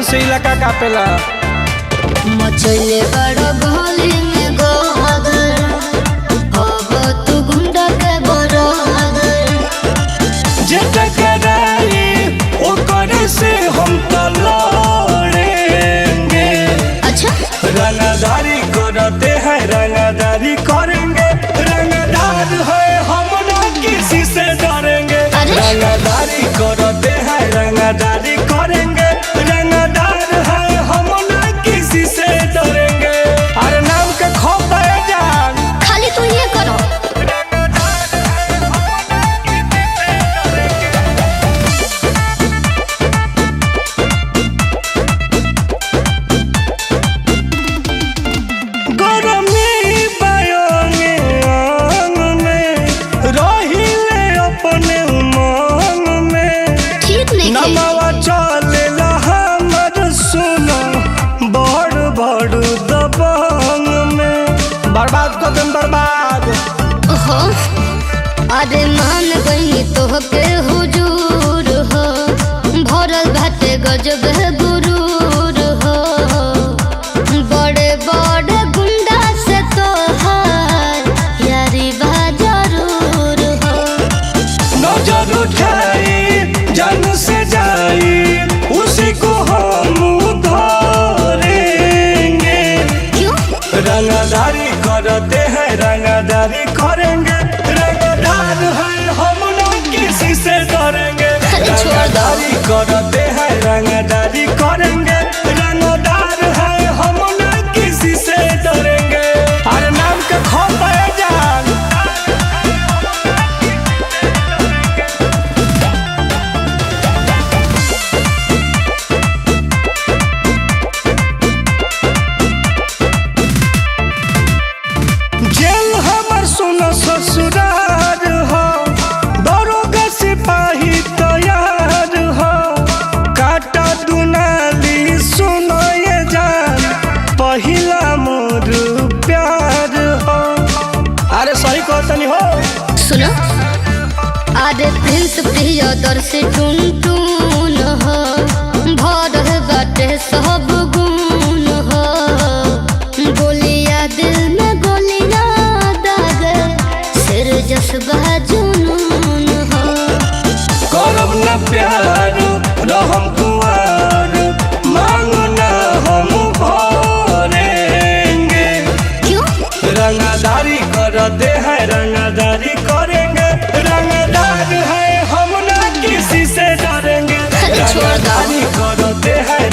से इलाका कापेला। मचले बड़ा गली में गोहगर अब तू गुंडा के बराबर जे टकराई ओकर से हम तो लड़ेंगे। अच्छा रंगदारी करते हैं रंगदारी करेंगे, रंगदार है हम ना किसी से डरेंगे। रंगदारी करते हैं रंगदारी करेंगे, रंगदार है हम ना किसी से डरेंगे। अरे नाम के खौफ है जान, खाली तू ये करो। नमवा चलेला हमर सुनो बड़ बड़ दबंग में, बर्बाद कर देम बर्बाद। ओहो अरे मान गई तो के हुजूर हो, भरल भाटे गजब गुरूर हो, बड़े बड़े गुंडा से तो हार यारी बा जरूर हो। नजर उठाई जन से जाई उसी को हम धरेंगे। क्यों? रंगदारी करते हैं रंगदारी करेंगे, रंगदार है हम ना किसी से डरेंगे। रंगदारी करते हैं रंगदारी करेंगे, रंगदार है हम ना किसी से डरेंगे। अरे नाम के खौफ है जान, जेल हमर सुनो ससुरार हो, दरोगा सिपाही तैयार हो, काटा दुनाली सुनो ये जान पहिला मोर प्यार हो। अरे सही कहतनी हो। सुनो अरे प्रिंस प्रियदर्शी टुन टुन हो, भरल बाटे सब गुण हो, गोलिया दिल में गोलिया दागे सिर जज्बा जुनून हो। करब न प्यार रहम कुआर, मांगना हम भरेंगे। क्यों? रंगदारी करते हैं रंगदारी करेंगे, रंगदार है हम ना किसी से डरेंगे। छोड़ दो। रंगदारी करते हैं